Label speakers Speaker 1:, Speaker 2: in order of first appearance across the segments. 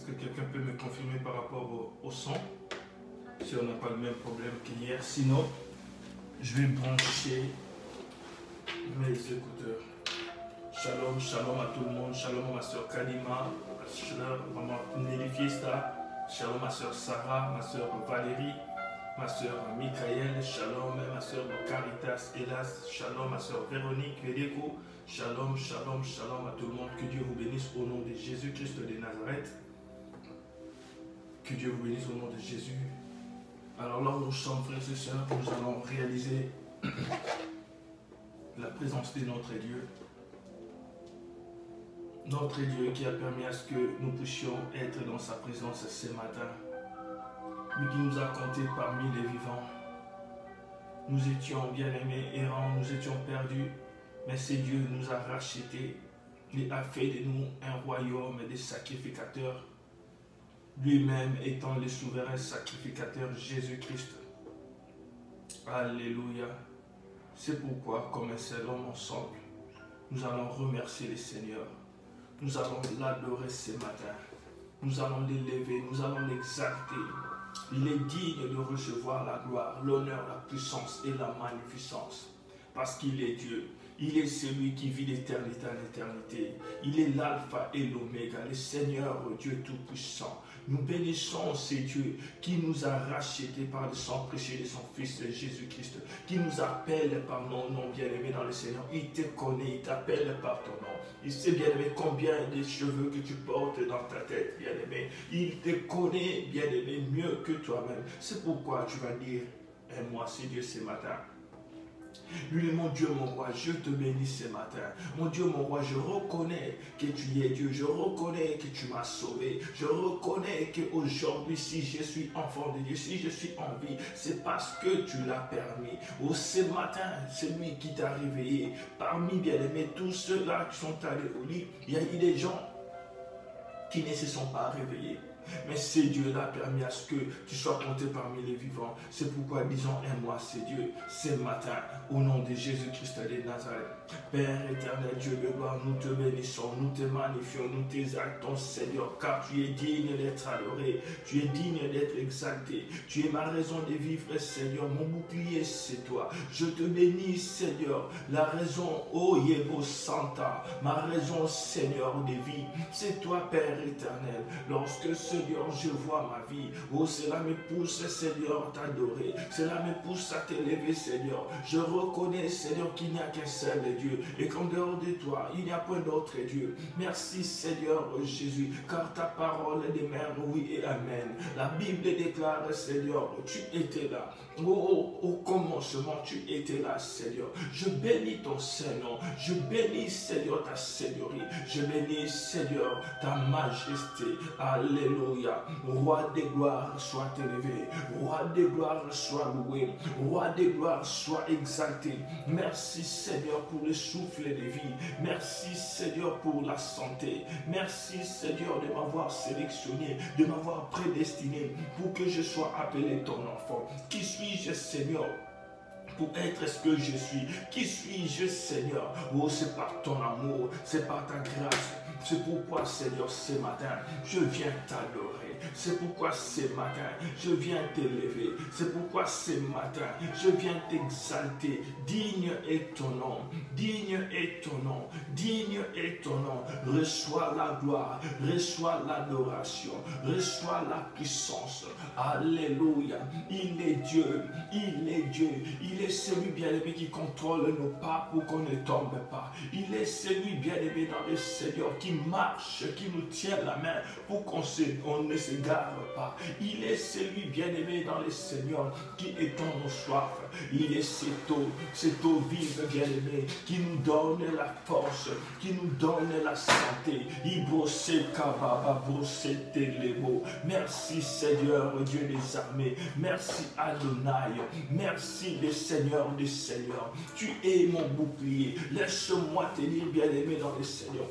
Speaker 1: Est-ce que quelqu'un peut me confirmer par rapport au son? Si on n'a pas le même problème qu'hier. Sinon, je vais brancher mes écouteurs. Shalom, shalom à tout le monde. Shalom à ma soeur Kalima, ma soeur maman Nelly Fiesta. Shalom à ma soeur Sarah, ma soeur Valérie, ma soeur Michael. Shalom ma soeur Caritas Hélas. Shalom ma soeur Véronique Vedeko. Shalom, shalom, shalom à tout le monde. Que Dieu vous bénisse au nom de Jésus-Christ de Nazareth. Que Dieu vous bénisse au nom de Jésus. Alors là où nous sommes, frères et sœurs, nous allons réaliser la présence de notre Dieu. Notre Dieu qui a permis à ce que nous puissions être dans sa présence ce matin. Lui qui nous a comptés parmi les vivants. Nous étions bien-aimés, errants, nous étions perdus, mais c'est Dieu nous a rachetés. Il a fait de nous un royaume des sacrificateurs. Lui-même étant le souverain sacrificateur Jésus-Christ. Alléluia. C'est pourquoi, comme un seul homme ensemble, nous allons remercier le Seigneur. Nous allons l'adorer ce matin. Nous allons l'élever, nous allons l'exalter. Il est digne de recevoir la gloire, l'honneur, la puissance et la magnificence. Parce qu'il est Dieu. Il est celui qui vit d'éternité en éternité. Il est l'alpha et l'oméga, le Seigneur Dieu Tout-Puissant. Nous bénissons ce Dieu qui nous a rachetés par le sang précieux de son Fils Jésus-Christ, qui nous appelle par nos noms bien-aimés dans le Seigneur. Il te connaît, il t'appelle par ton nom. Il sait bien-aimé combien de cheveux que tu portes dans ta tête, bien-aimé. Il te connaît, bien-aimé, mieux que toi-même. C'est pourquoi tu vas dire, aime-moi, c'est Dieu ce matin. Lui, mon Dieu, mon roi, je te bénis ce matin. Mon Dieu, mon roi, je reconnais que tu es Dieu. Je reconnais que tu m'as sauvé. Je reconnais qu'aujourd'hui, si je suis enfant de Dieu, si je suis en vie, c'est parce que tu l'as permis. Oh, ce matin, c'est lui qui t'a réveillé. Parmi, bien-aimés, tous ceux-là qui sont allés au lit, il y a eu des gens qui ne se sont pas réveillés. Mais c'est Dieu l'a permis à ce que tu sois compté parmi les vivants. C'est pourquoi disons aime-moi, c'est Dieu, ce matin, au nom de Jésus-Christ de Nazareth. Père éternel, Dieu de gloire, nous te bénissons, nous te magnifions, nous t'exaltons, Seigneur, car tu es digne d'être adoré, tu es digne d'être exalté, tu es ma raison de vivre, Seigneur, mon bouclier, c'est toi. Je te bénis, Seigneur, la raison, oh Yebo Santa, ma raison, Seigneur, de vie, c'est toi, Père éternel. Lorsque Seigneur, je vois ma vie. Oh, cela me pousse, Seigneur, à t'adorer. Cela me pousse à t'élever, Seigneur. Je reconnais, Seigneur, qu'il n'y a qu'un seul Dieu et qu'en dehors de toi, il n'y a point d'autre Dieu. Merci, Seigneur Jésus, car ta parole demeure oui et amen. La Bible déclare, Seigneur, tu étais là. Oh, au commencement, tu étais là, Seigneur. Je bénis ton Saint-Nom. Je bénis, Seigneur, ta Seigneurie. Je bénis, Seigneur, ta majesté. Alléluia. Roi des gloires, sois élevé. Roi des gloires, sois loué. Roi des gloires, sois exalté. Merci, Seigneur, pour le souffle de vie. Merci, Seigneur, pour la santé. Merci, Seigneur, de m'avoir sélectionné, de m'avoir prédestiné pour que je sois appelé ton enfant. Qui suis-je, Seigneur, pour être ce que je suis? Qui suis-je, Seigneur? Oh, c'est par ton amour, c'est par ta grâce. C'est pourquoi, Seigneur, ce matin, je viens t'adorer. C'est pourquoi ce matin, je viens t'élever. C'est pourquoi ce matin, je viens t'exalter. Digne est ton nom. Digne est ton nom. Digne est ton nom. Reçois la gloire. Reçois l'adoration. Reçois la puissance. Alléluia. Il est Dieu. Il est Dieu. Il est celui bien-aimé qui contrôle nos pas pour qu'on ne tombe pas. Il est celui bien-aimé dans le Seigneur qui marche, qui nous tient la main pour qu'on ne s'égare pas. Il est celui bien-aimé dans le Seigneur qui étend nos soifs. Il est cette eau vive bien-aimé qui nous donne la force, qui nous donne la santé. Merci Seigneur Dieu des armées. Merci Adonai. Merci le Seigneur des Seigneurs. Tu es mon bouclier. Laisse-moi te dire bien-aimé dans le Seigneur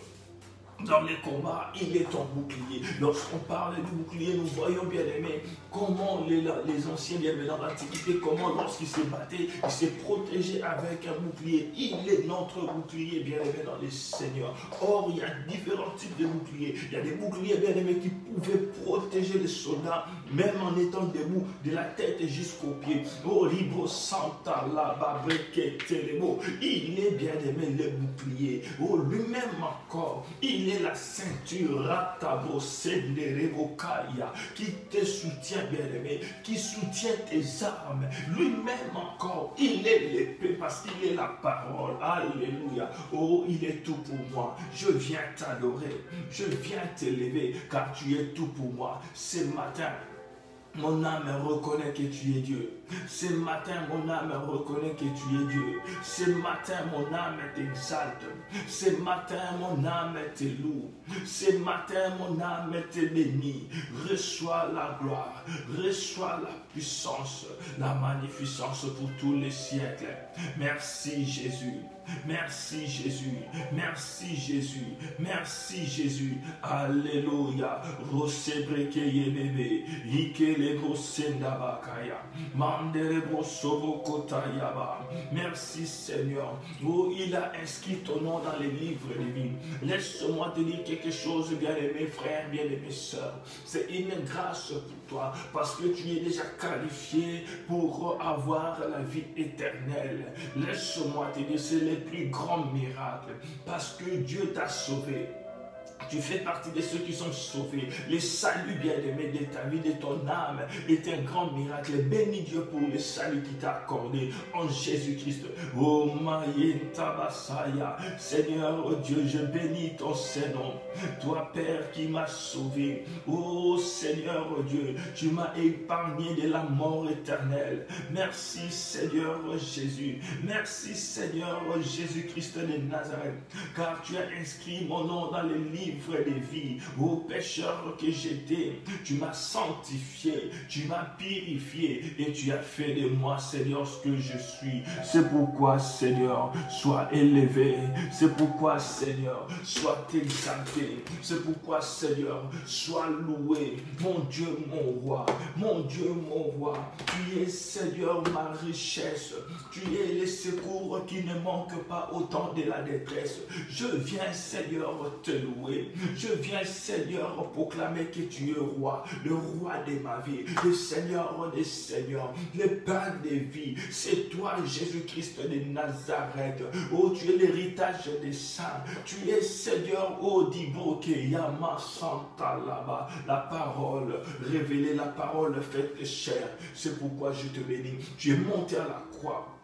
Speaker 1: Dans les combats, il est ton bouclier. Lorsqu'on parle du bouclier, nous voyons bien aimé comment les anciens bien-aimés dans l'Antiquité, comment lorsqu'ils se battaient, ils se protégeaient avec un bouclier. Il est notre bouclier bien-aimé dans les seigneurs. Or, il y a différents types de boucliers. Il y a des boucliers bien-aimés qui pouvaient protéger les soldats, même en étant debout, de la tête jusqu'aux pieds. Oh, Libro Santa là-bas, il est bien-aimé le bouclier. Oh, lui-même encore, il est la ceinture qui te soutient, bien-aimé, qui soutient tes armes. Lui-même encore, il est l'épée parce qu'il est la parole. Alléluia. Oh, il est tout pour moi. Je viens t'adorer. Je viens t'élever car tu es tout pour moi. Ce matin, mon âme reconnaît que tu es Dieu. Ce matin, mon âme reconnaît que tu es Dieu. Ce matin, mon âme t'exalte. Ce matin, mon âme te loue. Ce matin, mon âme te bénit. Reçois la gloire. Reçois la puissance, la magnificence pour tous les siècles. Merci Jésus. Merci Jésus. Merci Jésus. Merci Jésus. Alléluia. Rosebrekeye bébé. Ikelebo sendabakaya. Manderebo sobokotayaba. Merci Seigneur. Oh, il a inscrit ton nom dans les livres de vie. Laisse-moi te dire quelque chose, bien-aimé frère, bien-aimé sœur. C'est une grâce pour toi parce que tu es déjà qualifié pour avoir la vie éternelle. Laisse-moi te dire, c'est le plus grand miracle parce que Dieu t'a sauvé. Tu fais partie de ceux qui sont sauvés. Le salut bien-aimé de ta vie, de ton âme, est un grand miracle. Bénis Dieu pour le salut qu'il t'a accordé en Jésus-Christ. Oh, Mayintabasaya. Seigneur, oh Dieu, je bénis ton Saint-Nom. Toi, Père, qui m'as sauvé. Oh, Seigneur, oh Dieu, tu m'as épargné de la mort éternelle. Merci, Seigneur Jésus. Merci, Seigneur Jésus-Christ de Nazareth. Car tu as inscrit mon nom dans les livres de vie. Ô pécheur que j'étais, tu m'as sanctifié, tu m'as purifié et tu as fait de moi, Seigneur, ce que je suis. C'est pourquoi, Seigneur, sois élevé. C'est pourquoi, Seigneur, sois exalté. C'est pourquoi, Seigneur, sois loué. Mon Dieu, mon roi. Mon Dieu, mon roi. Tu es, Seigneur, ma richesse. Tu es le secours qui ne manque pas au temps de la détresse. Je viens, Seigneur, te louer. Je viens, Seigneur, proclamer que tu es roi, le roi de ma vie, le Seigneur des seigneurs, le pain des vies. C'est toi, Jésus-Christ de Nazareth. Oh, tu es l'héritage des saints. Tu es, Seigneur, oh, Diboke, Yama Santa là-bas. La parole révélée, la parole faite chair. C'est pourquoi je te bénis. Tu es monté à la croix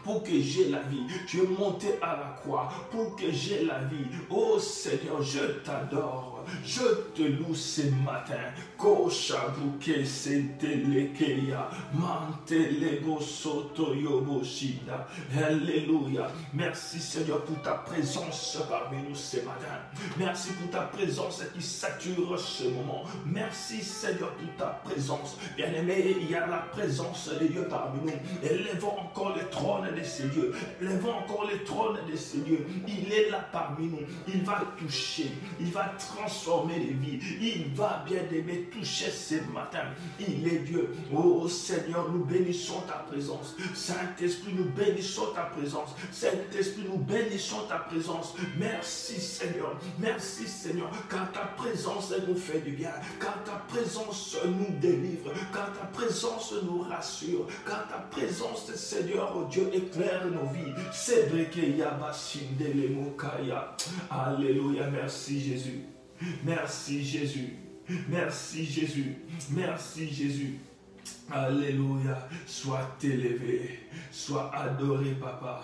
Speaker 1: pour que j'ai la vie. Tu es monté à la croix pour que j'ai la vie. Oh Seigneur, je t'adore. Je te loue ce matin. Koshabuke setelekeya. Mantelebo soto yoboshida. Alléluia. Merci Seigneur pour ta présence parmi nous ce matin. Merci pour ta présence qui sature ce moment. Merci Seigneur pour ta présence. Bien-aimé, il y a la présence de Dieu parmi nous. Élevons encore le trône de ces dieux. Élevons encore le trône de ces dieux. Il est là parmi nous. Il va toucher. Il va transformer les vies. Il va bien aimer toucher ce matin. Il est Dieu. Oh Seigneur, nous bénissons ta présence. Saint-Esprit, nous bénissons ta présence. Saint-Esprit, nous bénissons ta présence. Merci Seigneur. Merci Seigneur. Car ta présence nous fait du bien. Car ta présence nous délivre. Car ta présence nous rassure. Car ta présence, Seigneur, oh Dieu, éclaire nos vies. C'est vrai qu'il y a Basindele Mokaya. Alléluia. Merci Jésus. Merci Jésus. Merci Jésus. Merci Jésus. Alléluia. Sois élevé. Sois adoré, Papa.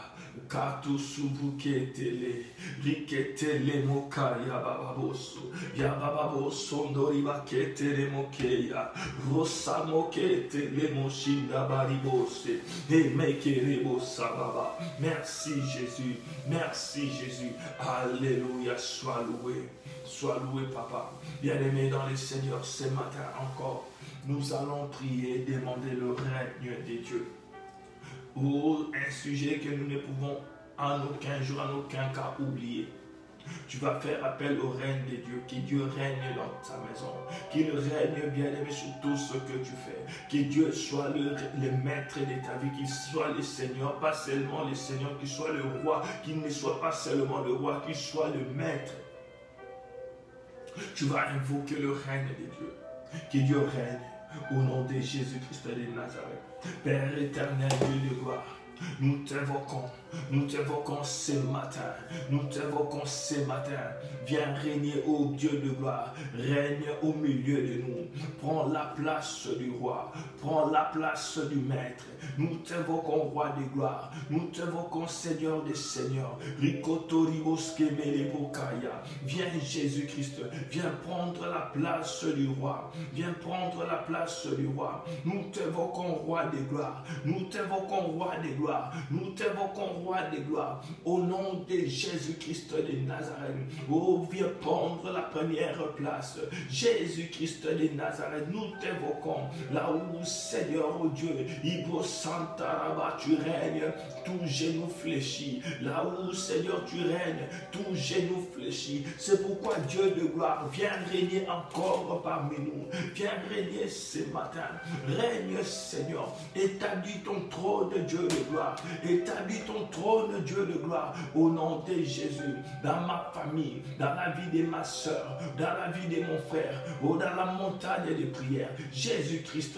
Speaker 1: Katu subuke tele. Riketele mokaya bababoso. Yabababoso ndoriba ketele mokeya. Rosa moketele moshinda baribose. Emekerebo sababa. Merci Jésus. Merci Jésus. Alléluia. Sois loué. Sois loué, Papa. Bien-aimé dans les Seigneurs, ce matin encore, nous allons prier, demander le règne des dieux. Ou un sujet que nous ne pouvons en aucun jour, en aucun cas oublier. Tu vas faire appel au règne de Dieu, que Dieu règne dans ta maison, qu'il règne bien-aimé sur tout ce que tu fais, que Dieu soit le maître de ta vie, qu'il soit le Seigneur, pas seulement le Seigneur, qu'il soit le roi, qu'il ne soit pas seulement le roi, qu'il soit le maître. Tu vas invoquer le règne de Dieu, que Dieu règne au nom de Jésus-Christ de Nazareth. Père éternel, Dieu de gloire, nous t'invoquons ce matin, viens régner, ô Dieu de gloire, règne au milieu de nous, prends la place du roi, prends la place du maître, nous t'invoquons roi de gloire, nous t'invoquons Seigneur des seigneurs, viens Jésus-Christ, viens prendre la place du roi, viens prendre la place du roi, nous t'invoquons roi de gloire, nous t'invoquons roi de gloire, nous t'invoquons roi de gloire, au nom de Jésus-Christ de Nazareth. Oh, viens prendre la première place. Jésus-Christ de Nazareth, nous t'invoquons là où, Seigneur, oh Dieu, Ibo Santaraba, tu règnes, tout genou fléchit. Là où, Seigneur, tu règnes, tout genou fléchit. C'est pourquoi Dieu de gloire, viens régner encore parmi nous. Viens régner ce matin. Règne, Seigneur. Établis ton trône, Dieu de gloire. Établis ton trône, Dieu de gloire, au nom de Jésus, dans ma famille, dans la vie de ma soeur, dans la vie de mon frère, ou dans la montagne de prière. Jésus-Christ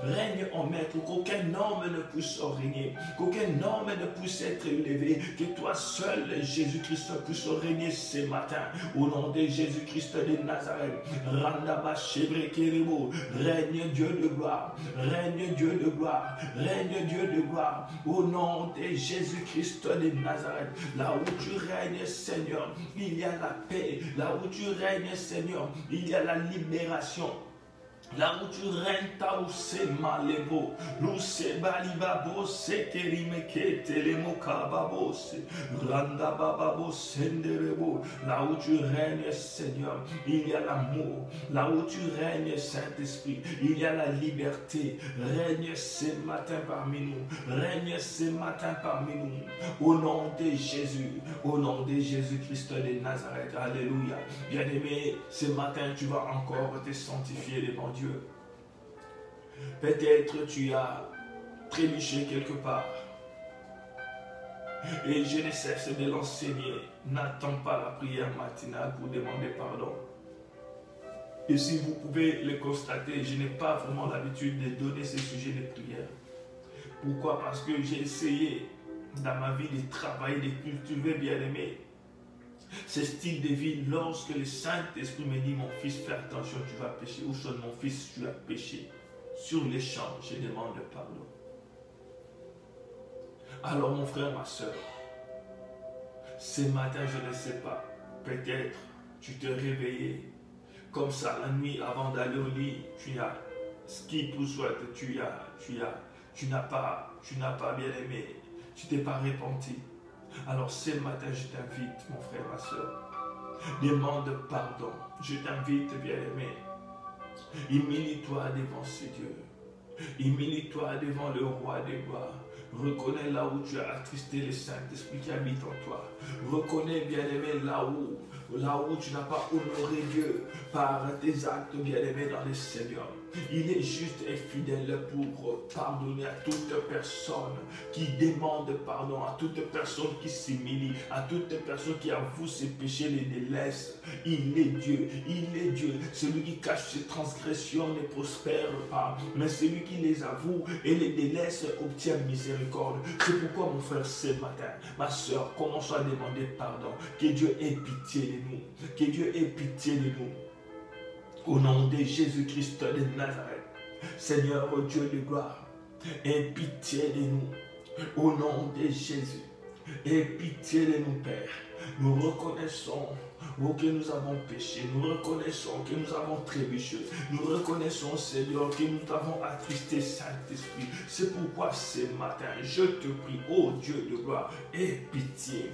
Speaker 1: règne en maître, qu'aucun homme ne puisse régner, qu'aucun homme ne puisse être élevé, que toi seul, Jésus-Christ, puisse régner ce matin, au nom de Jésus-Christ de Nazareth. Randaba Chebrekerebo, règne Dieu de gloire, règne Dieu de gloire, règne Dieu de gloire, au nom de Jésus-Christ de Nazareth. Là où tu règnes, Seigneur, il y a la paix. Là où tu règnes, Seigneur, il y a la libération. Là où tu règnes, ta où c'est malebo, l'où c'est balibabo, c'est kerimeke, telemokababo, randa bababo, senderebo. Là où tu règnes, Seigneur, il y a l'amour. Là où tu règnes, Saint-Esprit, il y a la liberté. Règne ce matin parmi nous. Règne ce matin parmi nous. Au nom de Jésus, au nom de Jésus-Christ de Nazareth. Alléluia. Bien-aimé, ce matin, tu vas encore te sanctifier devant Dieu. Peut-être tu as trébuché quelque part et je ne cesse de l'enseigner. N'attends pas la prière matinale pour demander pardon. Et si vous pouvez le constater, je n'ai pas vraiment l'habitude de donner ce sujet de prière. Pourquoi? Parce que j'ai essayé dans ma vie de travailler, de cultiver, bien aimé, ce style de vie. Lorsque le Saint-Esprit me dit, mon fils, fais attention, tu vas pécher, ou soit mon fils, tu as péché, sur les champs, je demande pardon. Alors mon frère, ma soeur, ce matin, je ne sais pas, peut-être tu t'es réveillé comme ça la nuit avant d'aller au lit, tu as ce qui pour souhaite, tu n'as pas bien aimé, tu t'es pas repenti. Alors ce matin, je t'invite, mon frère, ma soeur, demande pardon. Je t'invite, bien-aimé, humilie-toi devant ce Dieu. Humilie-toi devant le roi des gloires. Reconnais là où tu as attristé le Saint-Esprit qui habite en toi. Reconnais, bien-aimé, là où tu n'as pas honoré Dieu par tes actes, bien-aimé, dans le Seigneur. Il est juste et fidèle pour pardonner à toute personne qui demande pardon, à toute personne qui s'humilie, à toute personne qui avoue ses péchés, les délaisse. Il est Dieu, il est Dieu. Celui qui cache ses transgressions ne prospère pas, mais celui qui les avoue et les délaisse obtient miséricorde. C'est pourquoi, mon frère, ce matin, ma soeur, commence à demander pardon. Que Dieu ait pitié de nous, que Dieu ait pitié de nous. Au nom de Jésus-Christ de Nazareth, Seigneur, oh Dieu de gloire, aie pitié de nous. Au nom de Jésus, aie pitié de nous, Père. Nous reconnaissons que nous avons péché. Nous reconnaissons que nous avons trébuché. Nous reconnaissons, Seigneur, que nous t'avons attristé, Saint-Esprit. C'est pourquoi ce matin, je te prie, ô Dieu de gloire, aie pitié,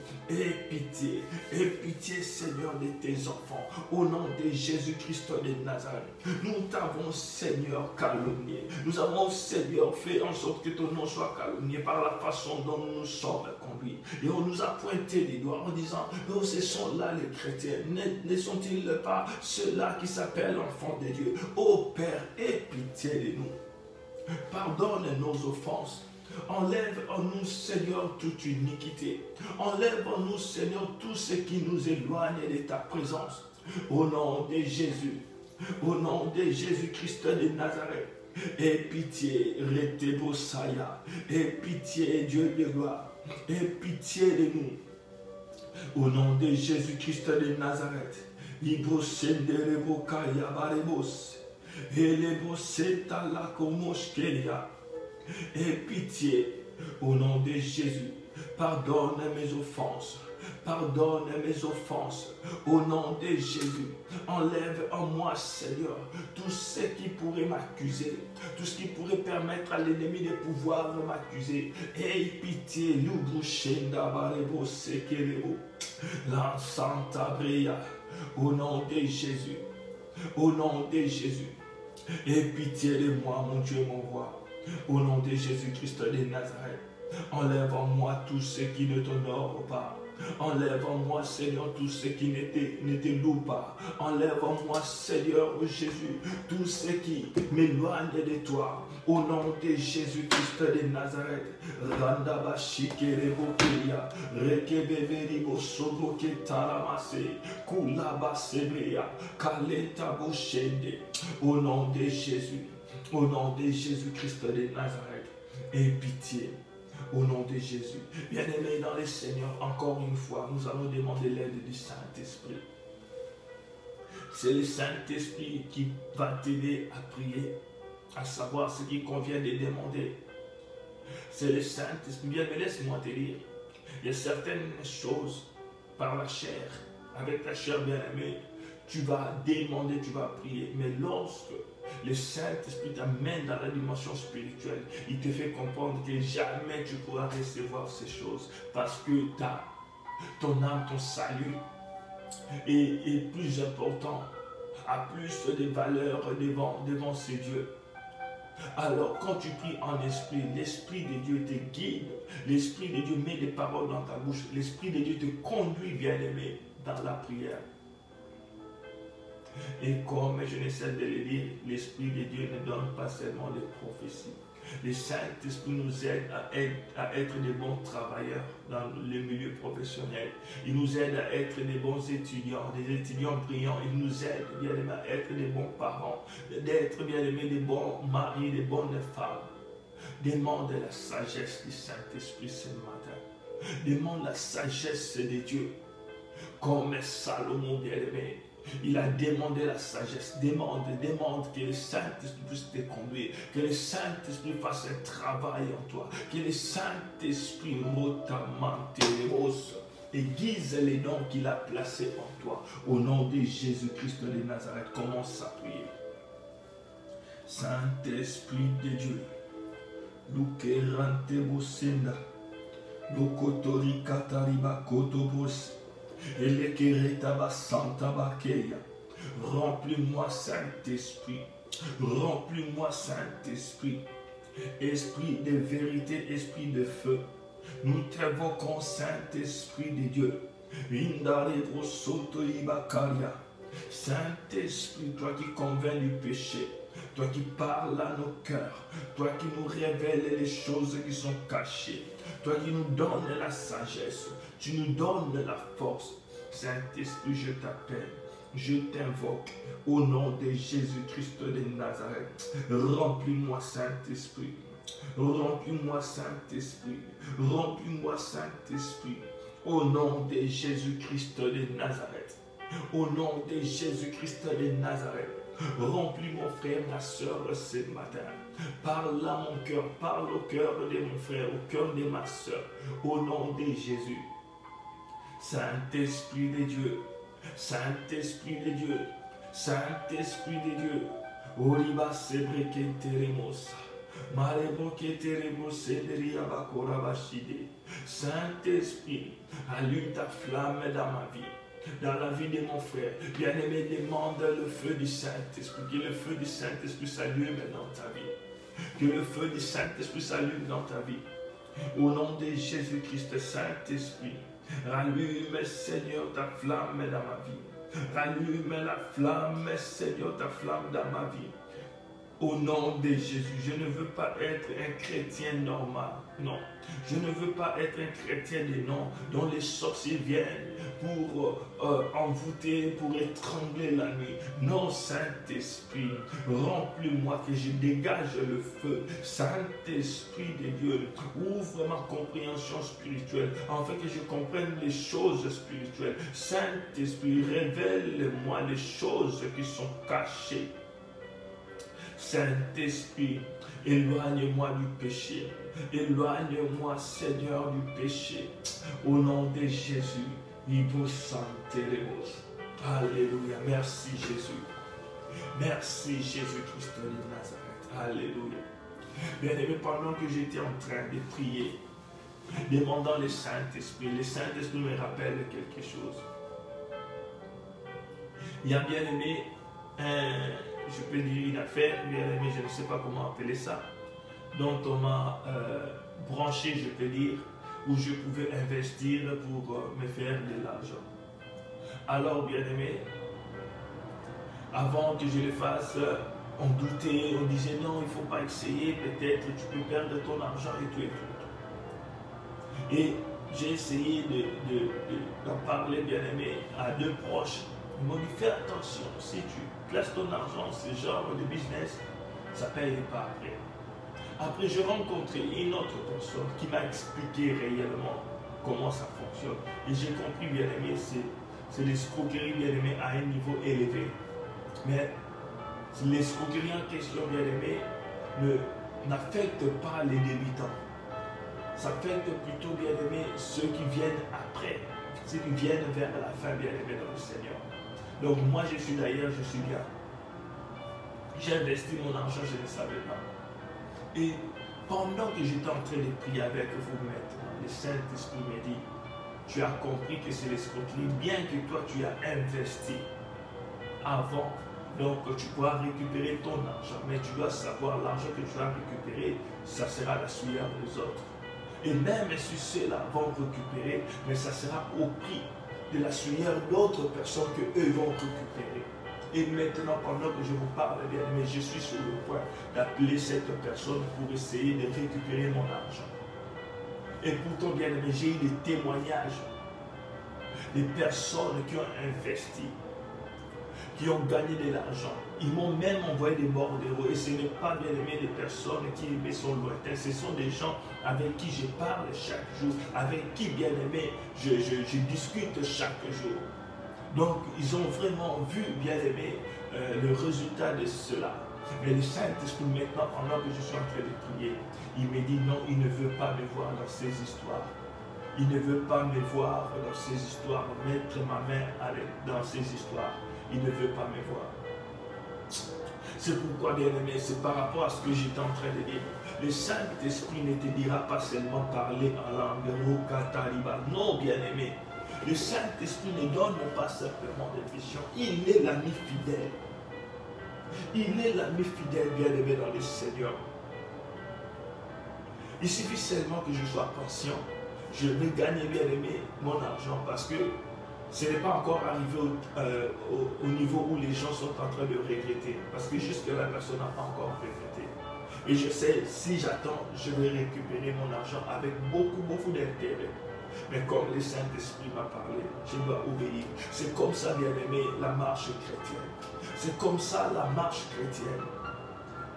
Speaker 1: Seigneur, de tes enfants. Au nom de Jésus-Christ de Nazareth, nous t'avons, Seigneur, calomnié. Nous avons, Seigneur, fait en sorte que ton nom soit calomnié par la façon dont nous nous sommes conduits. Et on nous a pointé les doigts en disant, sang. Oh, ce sont là les chrétiens. Ne sont-ils pas ceux-là qui s'appellent enfants de Dieu? Oh Père, aie pitié de nous. Pardonne nos offenses. Enlève en nous, Seigneur, toute iniquité. Enlève en nous, Seigneur, tout ce qui nous éloigne de ta présence. Au nom de Jésus. Au nom de Jésus-Christ de Nazareth. Aie pitié, Retebosaya. Aie pitié, Dieu de gloire. Aie pitié de nous. Au nom de Jésus-Christ de Nazareth. Ibrosenderebokaya barebos. Eleboseta la komoshkelia. Aie pitié. Au nom de Jésus. Pardonne mes offenses. Pardonne mes offenses. Au nom de Jésus. Enlève en moi, Seigneur, tout ce qui pourrait m'accuser. Tout ce qui pourrait permettre à l'ennemi de pouvoir m'accuser. Aie pitié. Au nom de Jésus. Au nom de Jésus. Aie pitié de moi, mon Dieu, mon roi. Au nom de Jésus-Christ de Nazareth. Enlève en moi tout ce qui ne t'honore pas. Enlève en moi, Seigneur, tout ce qui ne te loue pas. Enlève en moi, Seigneur Jésus, tout ce qui m'éloigne de toi. Au nom de Jésus-Christ de Nazareth. Au nom de Jésus. Au nom de Jésus-Christ de Nazareth. Aie pitié. Au nom de Jésus. Bien-aimés dans le Seigneur, encore une fois, nous allons demander l'aide du Saint-Esprit. C'est le Saint-Esprit qui va t'aider à prier, à savoir ce qu'il convient de demander. C'est le Saint-Esprit. Bien, mais laisse-moi te dire, il y a certaines choses par la chair, avec la chair bien-aimée, tu vas demander, tu vas prier. Mais lorsque le Saint-Esprit t'amène dans la dimension spirituelle, il te fait comprendre que jamais tu pourras recevoir ces choses parce que ton âme, ton salut est plus important, a plus de valeur devant ces dieux. Alors quand tu pries en esprit, l'Esprit de Dieu te guide, l'Esprit de Dieu met des paroles dans ta bouche, l'Esprit de Dieu te conduit, bien-aimé, dans la prière. Et comme je ne cesse de le dire, l'Esprit de Dieu ne donne pas seulement des prophéties. Le Saint-Esprit nous aide à être des bons travailleurs dans le milieu professionnel. Il nous aide à être des bons étudiants, des étudiants brillants. Il nous aide, bien aimé, à être des bons parents, d'être, bien aimé, des bons maris, des bonnes femmes. Demande la sagesse du Saint-Esprit ce matin. Demande la sagesse de Dieu. Comme Salomon, bien aimé, il a demandé la sagesse. Demande que le Saint-Esprit puisse te conduire. Que le Saint-Esprit fasse un travail en toi. Que le Saint-Esprit aiguise les dons qu'il a placés en toi. Au nom de Jésus-Christ de Nazareth, commence à prier. Saint-Esprit de Dieu. Lukerante bosenda. Lokotori katariba kotobos. Remplis-moi, Saint-Esprit. Remplis-moi, Saint-Esprit. Esprit de vérité, esprit de feu. Nous t'invoquons, Saint-Esprit de Dieu. Saint-Esprit, toi qui convaincs du péché, toi qui parles à nos cœurs, toi qui nous révèles les choses qui sont cachées, toi qui nous donnes la sagesse, tu nous donnes la force. Saint-Esprit, je t'appelle, je t'invoque au nom de Jésus-Christ de Nazareth. Remplis-moi, Saint-Esprit. Remplis-moi, Saint-Esprit. Remplis-moi, Saint-Esprit. Au nom de Jésus-Christ de Nazareth. Au nom de Jésus-Christ de Nazareth. Remplis mon frère, ma soeur ce matin. Parle à mon cœur, parle au cœur de mon frère, au cœur de ma soeur. Au nom de Jésus. Saint-Esprit de Dieu. Saint-Esprit de Dieu. Saint-Esprit de Dieu. Oriba sebreke teremos. Mareboke teremos cederia bakora bashide. Saint-Esprit, allume ta flamme dans ma vie. Dans la vie de mon frère, bien-aimé, demande le feu du Saint-Esprit. Que le feu du Saint-Esprit s'allume dans ta vie. Que le feu du Saint-Esprit s'allume dans ta vie. Au nom de Jésus-Christ, Saint-Esprit, Rallume, Seigneur, ta flamme dans ma vie. Rallume la flamme, Seigneur, ta flamme dans ma vie. Au nom de Jésus, je ne veux pas être un chrétien normal. Non, je ne veux pas être un chrétien de nom dont les sorciers viennent pour envoûter, pour étrangler la nuit. Non, Saint-Esprit, remplis-moi que je dégage le feu. Saint-Esprit de Dieu, ouvre ma compréhension spirituelle, afin que je comprenne les choses spirituelles. Saint-Esprit, révèle-moi les choses qui sont cachées. Saint-Esprit, éloigne-moi du péché. Éloigne-moi, Seigneur, du péché. Au nom de Jésus, Ibo Santerebos. Alléluia. Merci Jésus. Merci Jésus-Christ de Nazareth. Alléluia. Bien-aimé, pendant que j'étais en train de prier, demandant le Saint-Esprit me rappelle quelque chose. Il y a bien aimé je peux dire une affaire, bien aimé, je ne sais pas comment appeler ça, dont on m'a branché, je peux dire, où je pouvais investir pour me faire de l'argent. Alors, bien aimé, avant que je le fasse, on doutait, on disait non, il ne faut pas essayer, peut-être tu peux perdre ton argent et tout et tout. Et j'ai essayé d'en parler, bien aimé, à deux proches. Ils m'ont dit, fais attention, si tu places ton argent, ce genre de business, ça ne paye pas après. Après, j'ai rencontré une autre personne qui m'a expliqué réellement comment ça fonctionne. Et j'ai compris, bien aimé, c'est l'escroquerie, bien aimé, à un niveau élevé. Mais l'escroquerie en question, bien aimé, n'affecte pas les débutants. Ça affecte plutôt, bien aimé, ceux qui viennent après, ceux qui viennent vers la fin, bien aimé, dans le Seigneur. Donc moi je suis d'ailleurs, je suis bien. J'ai investi mon argent, je ne savais pas. Et pendant que j'étais en train de prier avec vous maintenant, le Saint-Esprit me dit, tu as compris que c'est l'escroquerie, bien que toi tu as investi avant, donc tu pourras récupérer ton argent. Mais tu dois savoir, l'argent que tu as récupéré, ça sera la sueur des autres. Et même si ceux-là vont récupérer, mais ça sera au prix de la sueur d'autres personnes que eux vont récupérer. Et maintenant, pendant que je vous parle, bien aimé, je suis sur le point d'appeler cette personne pour essayer de récupérer mon argent. Et pourtant, bien aimé, j'ai eu des témoignages des personnes qui ont investi, qui ont gagné de l'argent. Ils m'ont même envoyé des bordereaux. Et ce n'est pas, bien aimé, des personnes qui me sont lointaines. Ce sont des gens avec qui je parle chaque jour, avec qui, bien aimé, je discute chaque jour. Donc, ils ont vraiment vu, bien aimé, le résultat de cela. Mais le Saint-Esprit, maintenant, pendant que je suis en train de prier, il me dit non, il ne veut pas me voir dans ces histoires. Il ne veut pas me voir dans ces histoires, mettre ma main dans ces histoires. Il ne veut pas me voir. C'est pourquoi, bien aimé, c'est par rapport à ce que j'étais en train de dire. Le Saint-Esprit ne te dira pas seulement parler en langue. Non, bien aimé. Le Saint-Esprit ne donne pas simplement des visions. Il est l'ami fidèle. Il est l'ami fidèle, bien aimé, dans le Seigneur. Il suffit seulement que je sois patient. Je vais gagner, bien aimé, mon argent parce que ce n'est pas encore arrivé au niveau où les gens sont en train de regretter. Parce que jusque-là, personne n'a pas encore regretté. Et je sais, si j'attends, je vais récupérer mon argent avec beaucoup d'intérêt. Mais comme le Saint-Esprit m'a parlé, je dois obéir. C'est comme ça, bien aimé, la marche chrétienne. C'est comme ça la marche chrétienne.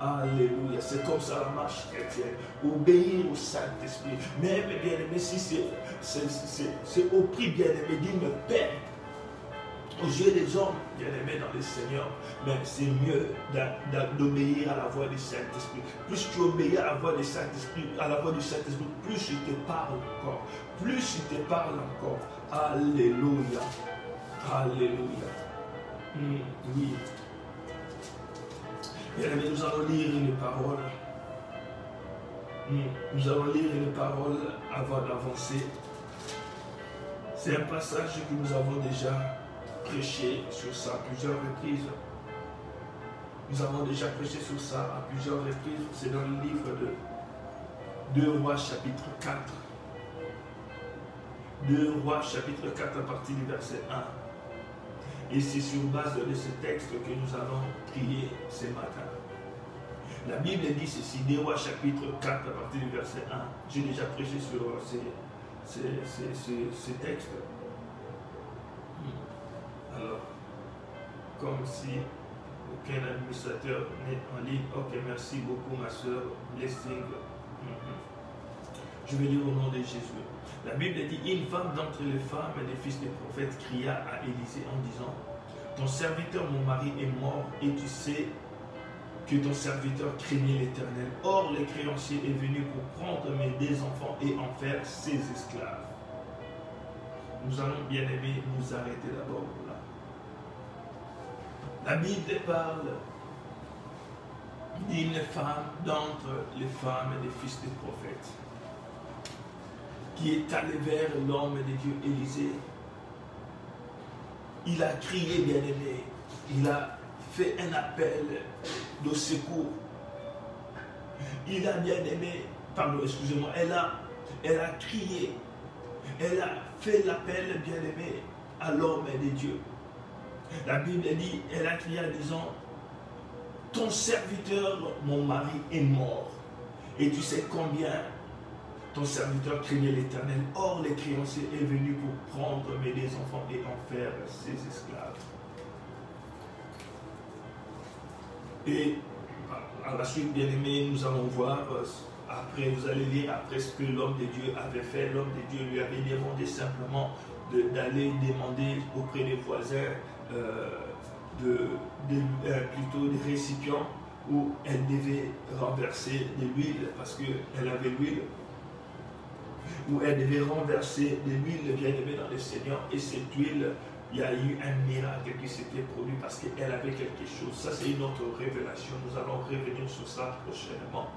Speaker 1: Alléluia. C'est comme ça la marche chrétienne. Obéir au Saint-Esprit. Même, bien aimé, si c'est au prix, bien aimé, d'il me perd aux yeux des hommes, bien aimés dans le Seigneur, mais c'est mieux d'obéir à la voix du Saint-Esprit. Plus tu obéis à la voix du Saint-Esprit, plus il te parle encore. Plus il te parle encore. Alléluia. Alléluia. Oui. Bien aimés, nous allons lire une parole. Nous allons lire une parole avant d'avancer. C'est un passage que nous avons déjà prêché sur ça à plusieurs reprises. Nous avons déjà prêché sur ça à plusieurs reprises. C'est dans le livre de 2 Rois chapitre 4. 2 Rois chapitre 4 à partir du verset 1. Et c'est sur base de ce texte que nous allons prier ce matin. La Bible dit ceci, 2 Rois chapitre 4 à partir du verset 1. J'ai déjà prêché sur ces textes. Alors, comme si aucun administrateur n'est en ligne. Ok, merci beaucoup ma soeur. Blessing. Je vais lire au nom de Jésus. La Bible dit, une femme d'entre les femmes et des fils des prophètes cria à Élisée en disant, ton serviteur, mon mari, est mort et tu sais que ton serviteur craignait l'Éternel. Or, le créancier est venu pour prendre mes 2 enfants et en faire ses esclaves. Nous allons, bien aimés, nous arrêter d'abord là. La Bible parle d'une femme d'entre les femmes et des fils des prophètes qui est allé vers l'homme de Dieu Élisée. Il a crié, bien aimé, il a fait un appel de secours. Il a bien aimé, pardon, excusez-moi, elle a crié, elle a fait l'appel, bien aimé, à l'homme de Dieu. La Bible dit, elle a crié en disant, ton serviteur, mon mari, est mort. Et tu sais combien ton serviteur craignait l'Éternel. Or, le créancier est venu pour prendre mes 2 enfants et en faire ses esclaves. Et à la suite, bien aimé, nous allons voir, après, vous allez lire après ce que l'homme de Dieu avait fait. L'homme de Dieu lui avait demandé simplement d'aller demander auprès des voisins plutôt des récipients où elle devait renverser de l'huile parce qu'elle avait l'huile, où elle devait renverser de l'huile bien aimée dans le Seigneur, et cette huile, il y a eu un miracle qui s'était produit parce qu'elle avait quelque chose. Ça, c'est une autre révélation. Nous allons revenir sur ça prochainement.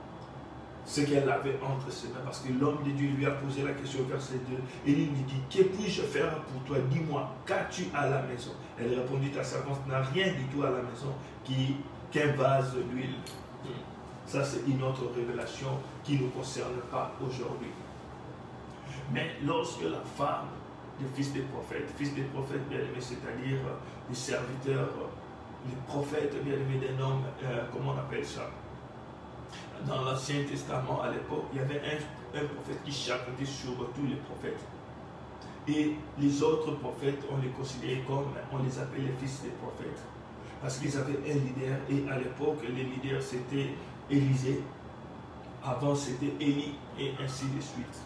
Speaker 1: Ce qu'elle avait entre ses mains, parce que l'homme de Dieu lui a posé la question au verset 2, et il lui dit, que puis-je faire pour toi? Dis-moi, qu'as-tu à la maison? Elle répondit, ta servante n'a rien du tout à la maison qu'un vase d'huile. Ça, c'est une autre révélation qui ne nous concerne pas aujourd'hui. Mais lorsque la femme des fils des prophètes bien aimés, c'est-à-dire les serviteurs, les prophètes bien aimés d'un homme, comment on appelle ça? Dans l'Ancien Testament, à l'époque, il y avait un prophète qui chapeautait sur tous les prophètes. Et les autres prophètes, on les considérait comme, on les appelait les fils des prophètes. Parce qu'ils avaient un leader, et à l'époque, les leaders c'était Élisée, avant c'était Élie, et ainsi de suite.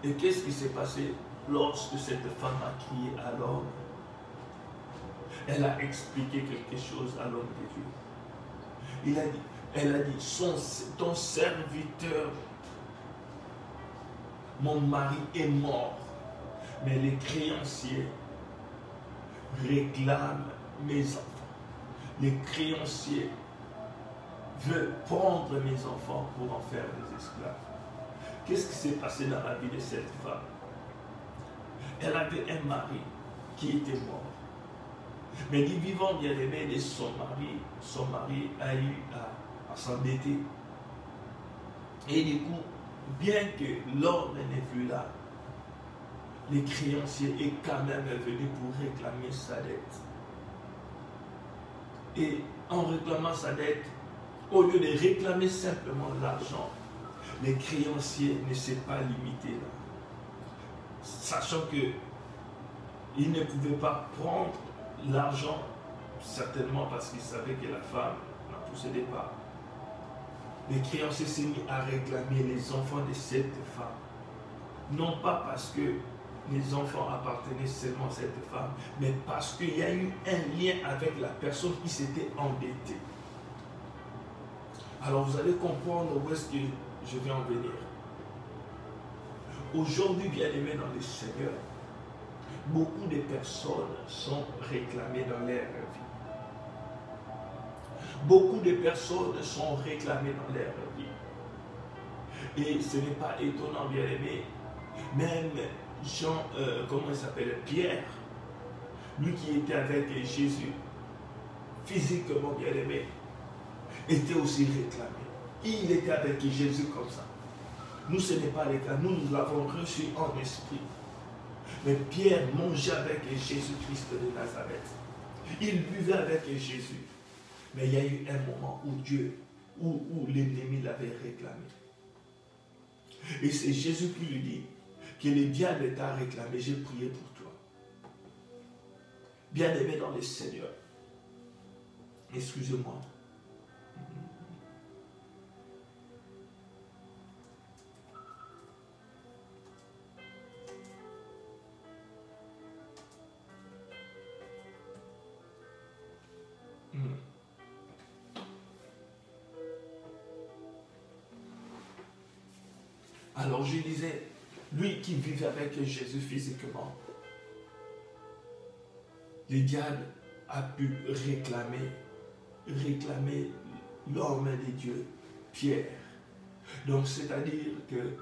Speaker 1: Et qu'est-ce qui s'est passé lorsque cette femme a crié à l'homme? Elle a expliqué quelque chose à l'homme de Dieu. Elle a dit, ton serviteur, mon mari est mort, mais les créanciers réclament mes enfants. Les créanciers veulent prendre mes enfants pour en faire des esclaves. Qu'est-ce qui s'est passé dans la vie de cette femme? Elle avait un mari qui était mort. Mais du vivant bien aimé de son mari a eu à s'endetter. Et du coup, bien que l'homme n'est plus là, les créanciers est quand même venu pour réclamer sa dette. Et en réclamant sa dette, au lieu de réclamer simplement l'argent, les créanciers ne s'est pas limité là. Sachant qu'ils ne pouvaient pas prendre l'argent, certainement parce qu'ils savaient que la femme n'en possédait pas. Les créanciers s'est mis à réclamer les enfants de cette femme. Non pas parce que les enfants appartenaient seulement à cette femme, mais parce qu'il y a eu un lien avec la personne qui s'était endettée. Alors vous allez comprendre où est-ce que je vais en venir. Aujourd'hui, bien aimés dans le Seigneur, beaucoup de personnes sont réclamées dans leur vie. Beaucoup de personnes sont réclamées dans leur vie. Et ce n'est pas étonnant, bien aimé, même Jean, comment il s'appelle, Pierre, lui qui était avec Jésus, physiquement bien aimé, était aussi réclamé. Il était avec Jésus comme ça. Nous, ce n'est pas le cas. Nous l'avons reçu en esprit. Mais Pierre mangeait avec Jésus-Christ de Nazareth. Il buvait avec Jésus. Mais il y a eu un moment où l'ennemi l'avait réclamé. Et c'est Jésus qui lui dit que le diable t'a réclamé, j'ai prié pour toi. Bien-aimé dans le Seigneur, excusez-moi. Alors je disais, lui qui vivait avec Jésus physiquement, le diable a pu réclamer l'homme de Dieu, Pierre. Donc c'est-à-dire que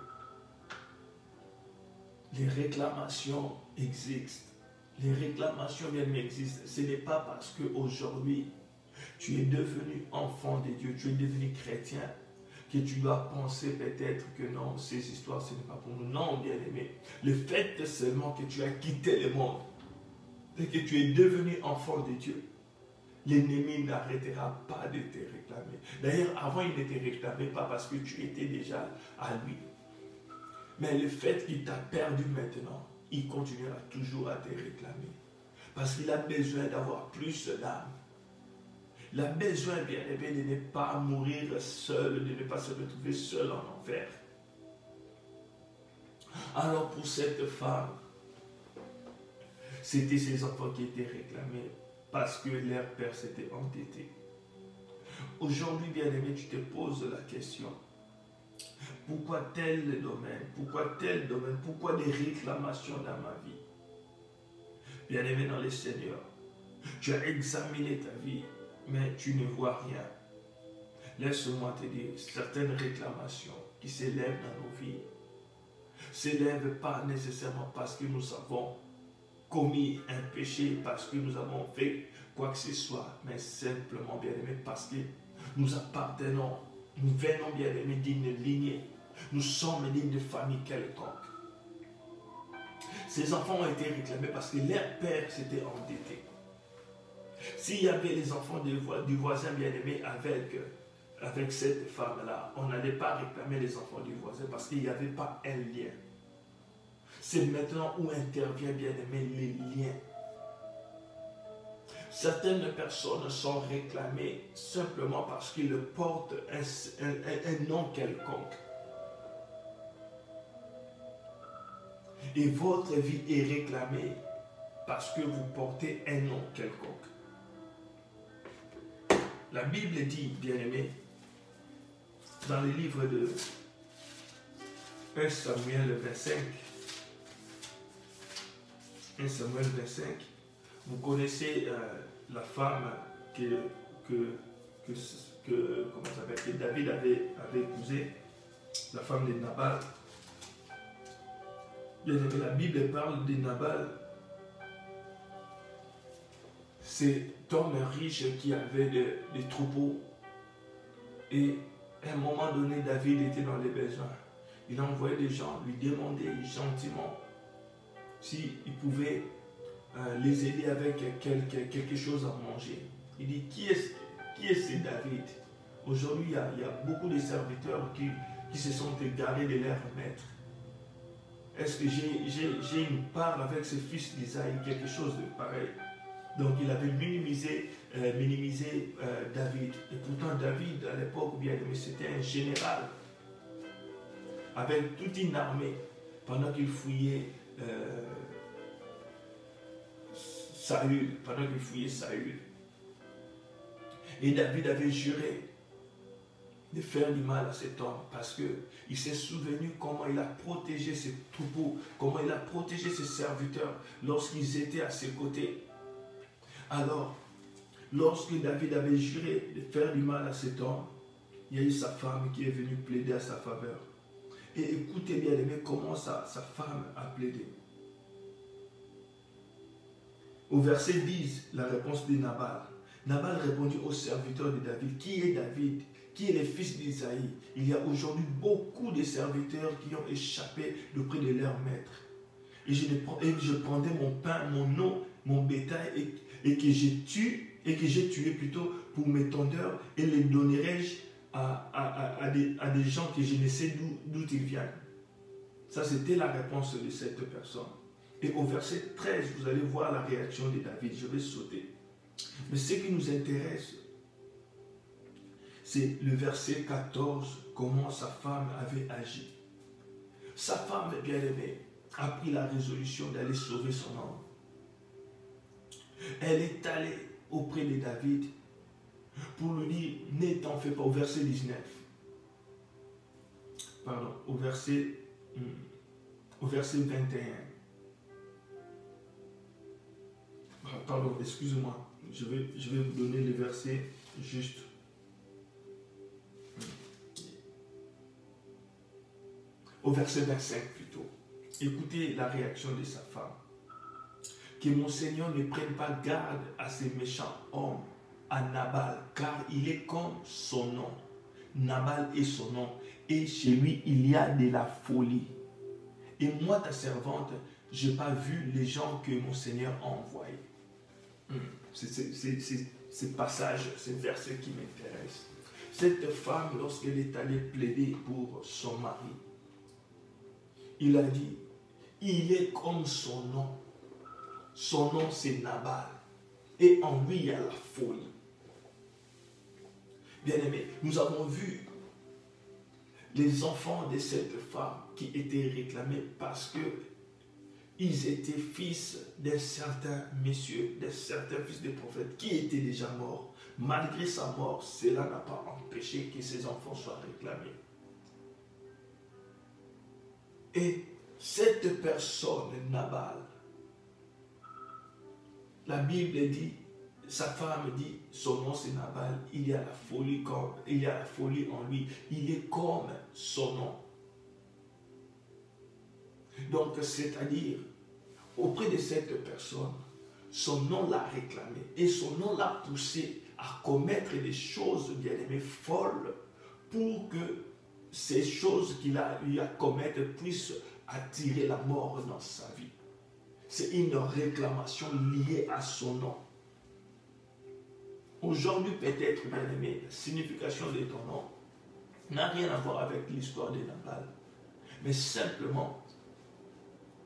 Speaker 1: les réclamations existent. Les réclamations bien existent. Ce n'est pas parce qu'aujourd'hui tu es devenu enfant de Dieu, tu es devenu chrétien, que tu dois penser peut-être que non, ces histoires, ce n'est pas pour nous. Non, bien-aimé. Le fait seulement que tu as quitté le monde et que tu es devenu enfant de Dieu, l'ennemi n'arrêtera pas de te réclamer. D'ailleurs, avant, il ne te réclamait pas parce que tu étais déjà à lui. Mais le fait qu'il t'a perdu maintenant, il continuera toujours à te réclamer. Parce qu'il a besoin d'avoir plus d'âme. Il a besoin, bien aimé, de ne pas mourir seul, de ne pas se retrouver seul en enfer. Alors pour cette femme, c'était ses enfants qui étaient réclamés parce que leur père s'était endetté. Aujourd'hui, bien aimé, tu te poses la question. Pourquoi tel domaine? Pourquoi tel domaine? Pourquoi des réclamations dans ma vie? Bien aimé dans le Seigneur, tu as examiné ta vie, mais tu ne vois rien. Laisse-moi te dire, certaines réclamations qui s'élèvent dans nos vies, s'élèvent pas nécessairement parce que nous avons commis un péché, parce que nous avons fait quoi que ce soit, mais simplement, bien aimé, parce que nous appartenons, nous venons, bien aimé, d'une lignée, nous sommes d'une famille quelconque. Ces enfants ont été réclamés parce que leur père s'était endetté. S'il y avait les enfants du voisin bien-aimé avec cette femme-là, on n'allait pas réclamer les enfants du voisin parce qu'il n'y avait pas un lien. C'est maintenant où intervient bien-aimé les liens. Certaines personnes sont réclamées simplement parce qu'ils portent un nom quelconque. Et votre vie est réclamée parce que vous portez un nom quelconque. La Bible dit, bien-aimé, dans le livre de 1 Samuel 25, 1 Samuel 25, vous connaissez la femme que David avait épousée, la femme de Nabal. Bien-aimé, la Bible parle de Nabal. C'est homme riche qui avait des troupeaux. Et à un moment donné, David était dans les besoins. Il envoyait des gens lui demander gentiment s'il pouvait les aider avec quelque chose à manger. Il dit, qui est ce David? Aujourd'hui, il y a beaucoup de serviteurs qui se sont égarés de leur maître. Est-ce que j'ai une part avec ce fils d'Isaïe, quelque chose de pareil? Donc il avait minimisé David. Et pourtant David, à l'époque, bien aimé, c'était un général avec toute une armée pendant qu'il fouillait Saül. Et David avait juré de faire du mal à cet homme parce qu'il s'est souvenu comment il a protégé ses troupeaux, comment il a protégé ses serviteurs lorsqu'ils étaient à ses côtés. Alors, lorsque David avait juré de faire du mal à cet homme, il y a eu sa femme qui est venue plaider à sa faveur. Et écoutez bien aimé comment sa femme a plaidé. Au verset 10, la réponse de Nabal. Nabal répondit au serviteur de David, qui est David qui est le fils d'Isaïe. Il y a aujourd'hui beaucoup de serviteurs qui ont échappé d'auprès de leur maître. Et je prendrai mon pain, mon eau, mon bétail et que j'ai tué plutôt pour mes tondeurs et les donnerai-je à des gens que je ne sais d'où ils viennent. Ça, c'était la réponse de cette personne. Et au verset 13, vous allez voir la réaction de David. Je vais sauter. Mais ce qui nous intéresse, c'est le verset 14, comment sa femme avait agi. Sa femme bien-aimée a pris la résolution d'aller sauver son homme. Elle est allée auprès de David pour lui dire, ne t'en fais pas, au verset 19. Pardon, au verset 21. Pardon, excusez-moi, je vais vous donner le verset juste. Au verset 25 plutôt. Écoutez la réaction de sa femme. Que mon Seigneur ne prenne pas garde à ces méchants hommes, à Nabal, car il est comme son nom. Nabal est son nom, et chez lui il y a de la folie. Et moi, ta servante, je n'ai pas vu les gens que mon Seigneur a envoyés. C'est ce passage, ce verset qui m'intéresse. Cette femme, lorsqu'elle est allée plaider pour son mari, il a dit, il est comme son nom. Son nom, c'est Nabal. Et en lui, il y a la folie. Bien-aimés, nous avons vu les enfants de cette femme qui étaient réclamés parce que ils étaient fils d'un certain monsieur, d'un certain fils de prophète qui était déjà mort. Malgré sa mort, cela n'a pas empêché que ses enfants soient réclamés. Et cette personne, Nabal, la Bible dit, sa femme dit, son nom c'est Nabal, il y a la folie en lui, il est comme son nom. Donc, c'est-à-dire, auprès de cette personne, son nom l'a réclamé et son nom l'a poussé à commettre des choses bien aimées folles pour que ces choses qu'il a eu à commettre puissent attirer la mort dans sa vie. C'est une réclamation liée à son nom. Aujourd'hui, peut-être, bien aimé, la signification de ton nom n'a rien à voir avec l'histoire de Nabal, mais simplement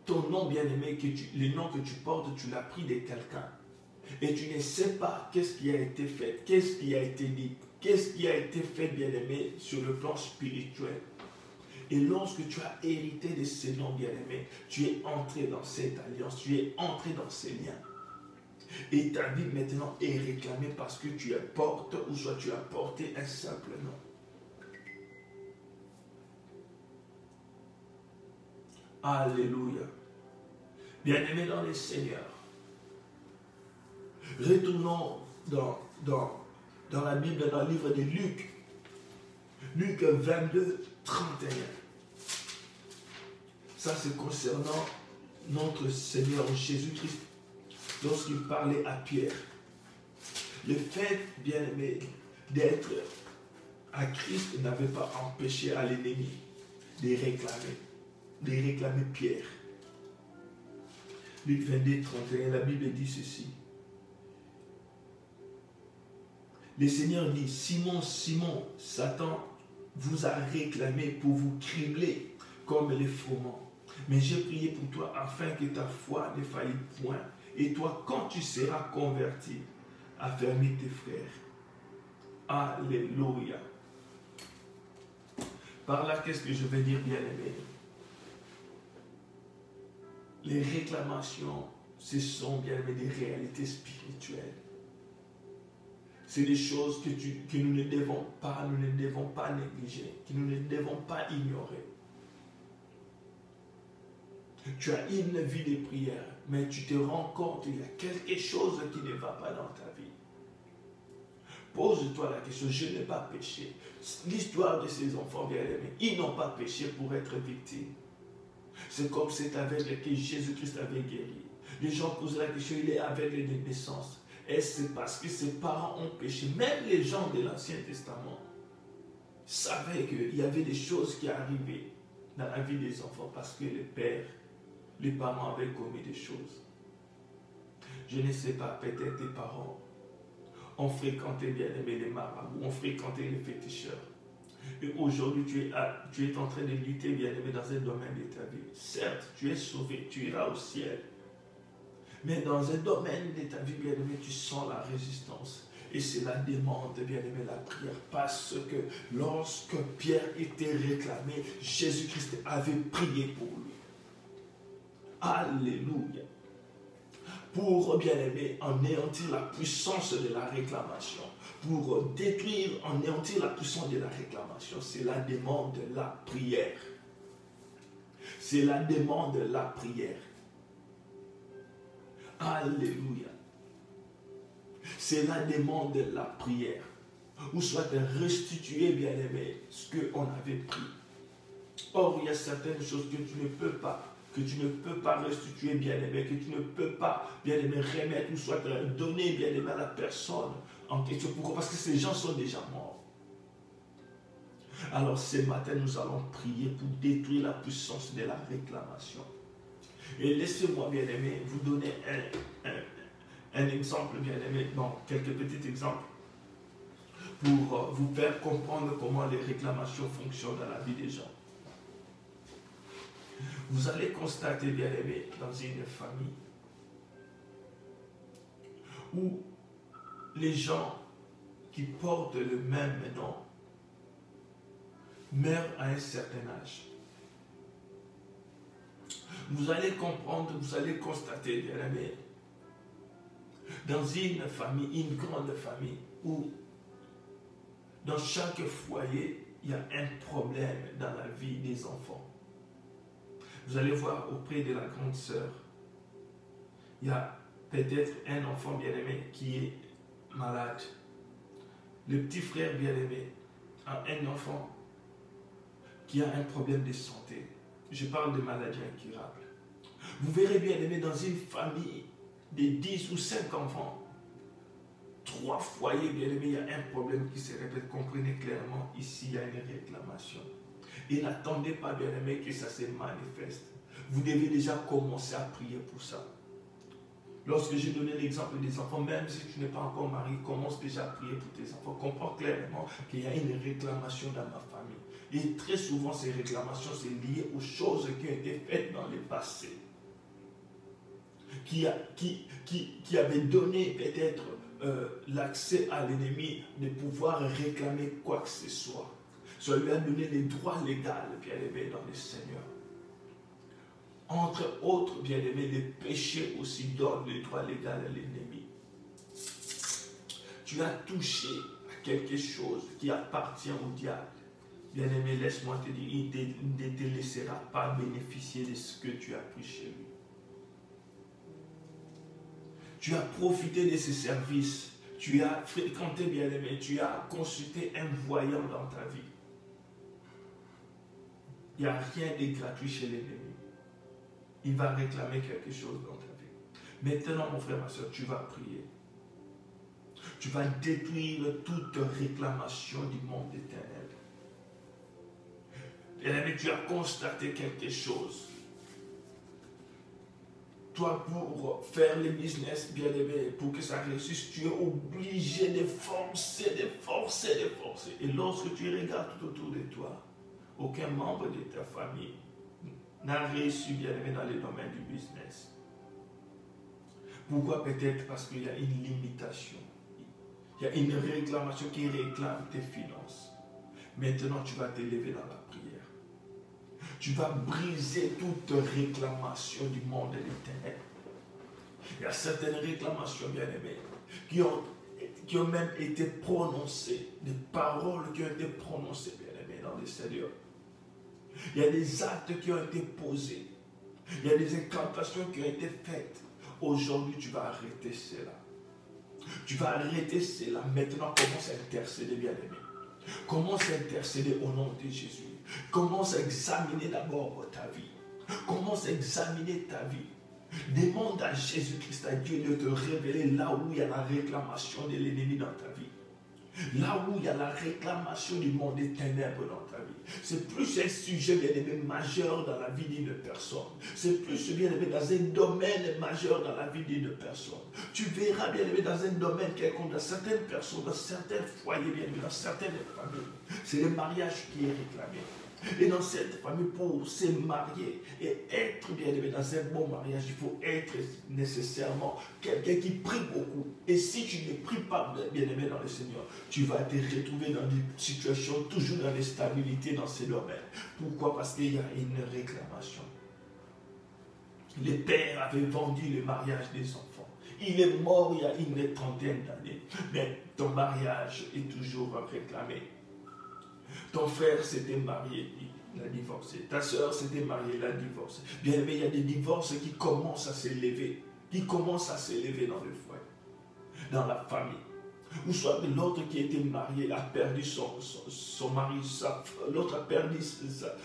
Speaker 1: ton nom bien-aimé, le nom que tu portes, tu l'as pris de quelqu'un. Et tu ne sais pas qu'est-ce qui a été fait, qu'est-ce qui a été dit, qu'est-ce qui a été fait, bien-aimé, sur le plan spirituel. Et lorsque tu as hérité de ces noms, bien-aimés, tu es entré dans cette alliance, tu es entré dans ces liens. Et ta vie maintenant est réclamée parce que tu portes, ou soit tu as porté un simple nom. Alléluia. Bien-aimés dans le Seigneur, retournons dans la Bible, dans le livre de Luc. Luc 22, 31. Ça, c'est concernant notre Seigneur Jésus-Christ. Lorsqu'il parlait à Pierre. Le fait, bien-aimé, d'être à Christ n'avait pas empêché à l'ennemi de réclamer Pierre. Luc 22, 31, la Bible dit ceci. Le Seigneur dit, Simon, Simon, Satan vous a réclamé pour vous cribler comme les froment. Mais j'ai prié pour toi afin que ta foi ne faille point. Et toi, quand tu seras converti, affermis tes frères. Alléluia. Par là, qu'est-ce que je veux dire, bien-aimé? Les réclamations, ce sont bien-aimé des réalités spirituelles. C'est des choses que nous ne devons pas négliger, que nous ne devons pas ignorer. Tu as une vie de prière, mais tu te rends compte qu'il y a quelque chose qui ne va pas dans ta vie. Pose-toi la question, je n'ai pas péché. L'histoire de ces enfants bien-aimés, ils n'ont pas péché pour être victimes. C'est comme cet aveugle que Jésus-Christ avait guéri. Les gens posent la question, il est aveugle de naissance. Est-ce parce que ses parents ont péché? Même les gens de l'Ancien Testament, savait qu'il y avait des choses qui arrivaient dans la vie des enfants parce que les parents avaient commis des choses. Je ne sais pas, peut-être tes parents ont fréquenté, bien aimé, les marabouts, ont fréquenté les féticheurs. Et aujourd'hui, tu es en train de lutter, bien aimé, dans un domaine de ta vie. Certes, tu es sauvé, tu iras au ciel. Mais dans un domaine de ta vie, bien aimé, tu sens la résistance. Et cela demande, bien aimé, la prière. Parce que lorsque Pierre était réclamé, Jésus-Christ avait prié pour lui. Alléluia. Pour, bien aimé, anéantir la puissance de la réclamation. Pour détruire, anéantir la puissance de la réclamation. Cela demande la prière. Cela demande la prière. Alléluia. Cela demande la prière. Ou soit de restituer, bien aimé, ce qu'on avait pris. Or, il y a certaines choses que tu ne peux pas restituer, bien aimé, que tu ne peux pas, bien aimé, remettre, ou soit donner, bien aimé, à la personne en question. Pourquoi? Parce que ces gens sont déjà morts. Alors, ce matin, nous allons prier pour détruire la puissance de la réclamation. Et laissez-moi, bien aimé, vous donner un exemple, bien aimé, bon, quelques petits exemples, pour vous faire comprendre comment les réclamations fonctionnent dans la vie des gens. Vous allez constater, bien aimé, dans une famille où les gens qui portent le même nom meurent à un certain âge. Vous allez comprendre, vous allez constater, bien aimé, dans une famille, une grande famille, où dans chaque foyer, il y a un problème dans la vie des enfants. Vous allez voir auprès de la grande sœur, il y a peut-être un enfant bien-aimé qui est malade. Le petit frère bien-aimé a un enfant qui a un problème de santé. Je parle de maladie incurable. Vous verrez bien-aimé dans une famille de 10 ou 5 enfants, 3 foyers bien-aimés, il y a un problème qui se répète. Comprenez clairement, ici il y a une réclamation. Et n'attendez pas, bien-aimé, que ça se manifeste. Vous devez déjà commencer à prier pour ça. Lorsque j'ai donné l'exemple des enfants, même si tu n'es pas encore marié, commence déjà à prier pour tes enfants. Comprends clairement qu'il y a une réclamation dans ma famille. Et très souvent, ces réclamations, c'est lié aux choses qui ont été faites dans le passé. Qui avait donné peut-être l'accès à l'ennemi de pouvoir réclamer quoi que ce soit. Ça lui a donné les droits légaux, bien-aimés, dans le Seigneur. Entre autres, bien-aimés, les péchés aussi donnent les droits légaux à l'ennemi. Tu as touché à quelque chose qui appartient au diable. Bien-aimé, laisse-moi te dire, il ne te laissera pas bénéficier de ce que tu as pris chez lui. Tu as profité de ses services. Tu as fréquenté, bien-aimé, tu as consulté un voyant dans ta vie. Il n'y a rien de gratuit chez l'ennemi. Il va réclamer quelque chose dans ta vie. Maintenant, mon frère, ma soeur, tu vas prier. Tu vas détruire toute réclamation du monde éternel. Bien-aimé, tu as constaté quelque chose. Toi, pour faire le business, bien-aimé, pour que ça réussisse, tu es obligé de forcer. Et lorsque tu regardes tout autour de toi, aucun membre de ta famille n'a réussi, bien-aimé, dans le domaine du business. Pourquoi? Peut-être parce qu'il y a une limitation. Il y a une réclamation qui réclame tes finances. Maintenant, tu vas te lever dans la prière. Tu vas briser toute réclamation du monde éternel. Il y a certaines réclamations, bien-aimées, qui ont même été prononcées, des paroles qui ont été prononcées, bien-aimées, dans le Seigneur. Il y a des actes qui ont été posés. Il y a des incantations qui ont été faites. Aujourd'hui, tu vas arrêter cela. Tu vas arrêter cela. Maintenant, commence à intercéder, bien-aimé. Commence à intercéder au nom de Jésus. Commence à examiner d'abord ta vie. Commence à examiner ta vie. Demande à Jésus-Christ, à Dieu, de te révéler là où il y a la réclamation de l'ennemi dans ta vie. Là où il y a la réclamation du monde des ténèbres dans ta vie, c'est plus un sujet bien-aimé majeur dans la vie d'une personne. C'est plus bien-aimé dans un domaine majeur dans la vie d'une personne. Tu verras bien-aimé dans un domaine quelconque, dans certaines personnes, dans certains foyers, bien-aimé, dans certaines familles. C'est le mariage qui est réclamé. Et dans cette famille, pour se marier et être bien aimé dans un bon mariage, il faut être nécessairement quelqu'un qui prie beaucoup. Et si tu ne pries pas bien aimé dans le Seigneur, tu vas te retrouver dans des situations toujours dans l'instabilité dans ces domaines. Pourquoi? Parce qu'il y a une réclamation. Les pères avaient vendu le mariage des enfants. Il est mort il y a une trentaine d'années. Mais ton mariage est toujours réclamé. Ton frère s'était marié, il a divorcé. Ta soeur s'était mariée, il a divorcé. Bien aimé, il y a des divorces qui commencent à s'élever. Qui commencent à s'élever dans le foyer, dans la famille. Ou soit l'autre qui était marié a perdu son mari, l'autre a perdu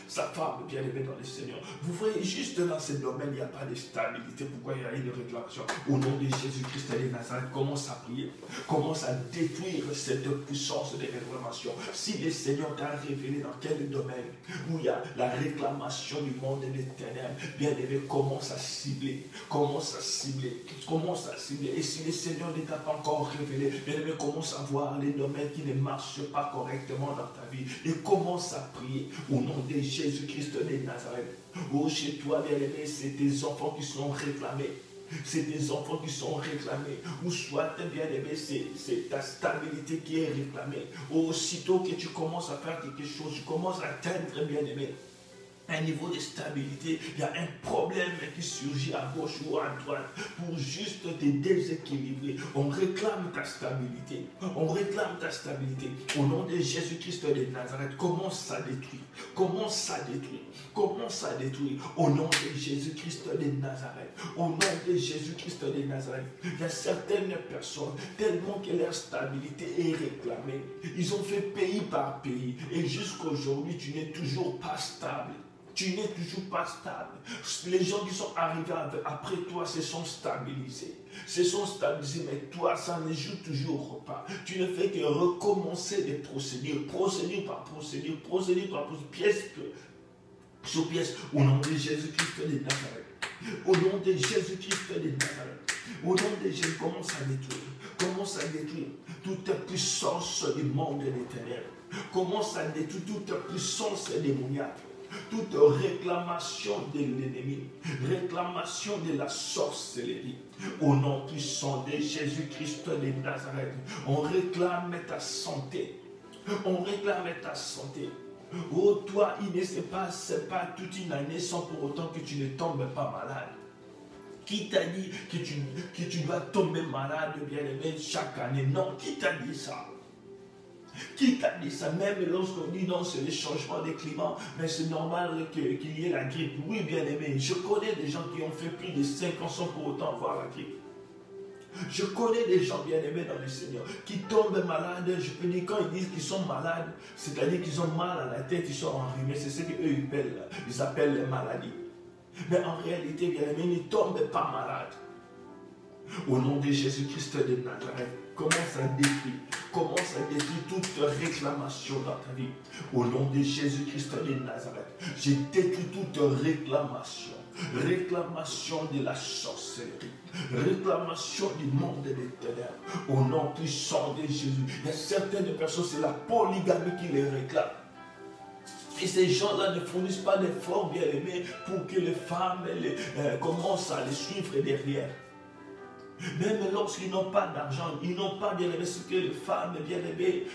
Speaker 1: sa femme, bien aimée dans le Seigneur. Vous voyez, juste dans ce domaine, il n'y a pas de stabilité. Pourquoi il y a une réclamation? Au nom de Jésus-Christ de Nazareth, commence à prier, commence à détruire cette puissance de réclamation. Si le Seigneur t'a révélé dans quel domaine où il y a la réclamation du monde des ténèbres, bien aimé, commence à cibler, commence à cibler, commence à cibler. Et si le Seigneur ne t'a pas encore révélé, bien aimé, commence à voir les domaines qui ne marchent pas correctement dans ta vie et commence à prier au nom de Jésus-Christ de Nazareth. Oh, chez toi, bien-aimé, c'est tes enfants qui sont réclamés. C'est tes enfants qui sont réclamés. Ou soit, bien-aimé, c'est ta stabilité qui est réclamée. Aussitôt que tu commences à faire quelque chose, tu commences à atteindre, bien-aimé, un niveau de stabilité, il y a un problème qui surgit à gauche ou à droite pour juste te déséquilibrer. On réclame ta stabilité. On réclame ta stabilité. Au nom de Jésus-Christ de Nazareth, commence à détruire. Commence à détruire. Commence à détruire. Au nom de Jésus-Christ de Nazareth. Au nom de Jésus-Christ de Nazareth. Il y a certaines personnes, tellement que leur stabilité est réclamée. Ils ont fait pays par pays. Et jusqu'à aujourd'hui, tu n'es toujours pas stable. Tu n'es toujours pas stable. Les gens qui sont arrivés après toi se sont stabilisés. Se sont stabilisés, mais toi, ça ne joue toujours pas. Tu ne fais que recommencer des procédures, procédure par procédure, pièce sur pièce, au nom de Jésus-Christ de Nazareth. Au nom de Jésus-Christ de Nazareth. Au nom de Jésus, commence à détruire toute puissance du monde des ténèbres. Commence à détruire toute puissance démoniaque. Toute réclamation de l'ennemi, réclamation de la sorcellerie, au nom puissant de Jésus-Christ de Nazareth, on réclame ta santé. On réclame ta santé. Oh, toi, il ne se passe pas toute une année sans pour autant que tu ne tombes pas malade. Qui t'a dit que tu dois tomber malade, bien-aimé, chaque année? Non, qui t'a dit ça? Qui t'a dit ça? Même lorsqu'on dit non, c'est le changement des climats, mais c'est normal qu'il y ait la grippe. Oui, bien aimé, je connais des gens qui ont fait plus de 5 ans sans pour autant avoir la grippe. Je connais des gens bien aimés dans le Seigneur qui tombent malades. Je peux dire, quand ils disent qu'ils sont malades, c'est-à-dire qu'ils ont mal à la tête, ils sont enrhumés. C'est ce qu'eux ils appellent les maladies. Mais en réalité, bien aimé, ils ne tombent pas malades. Au nom de Jésus-Christ de Nazareth, commence à détruire toute réclamation dans ta vie. Au nom de Jésus-Christ de Nazareth, j'ai détruit toute réclamation de la sorcellerie, réclamation du monde des ténèbres. Au nom puissant de Jésus, il y a certaines personnes, c'est la polygamie qui les réclame. Et ces gens-là ne fournissent pas d'efforts bien aimés pour que les femmes commencent à les suivre derrière. Même lorsqu'ils n'ont pas d'argent, ils n'ont pas bien aimé ce que les femmes bien aimées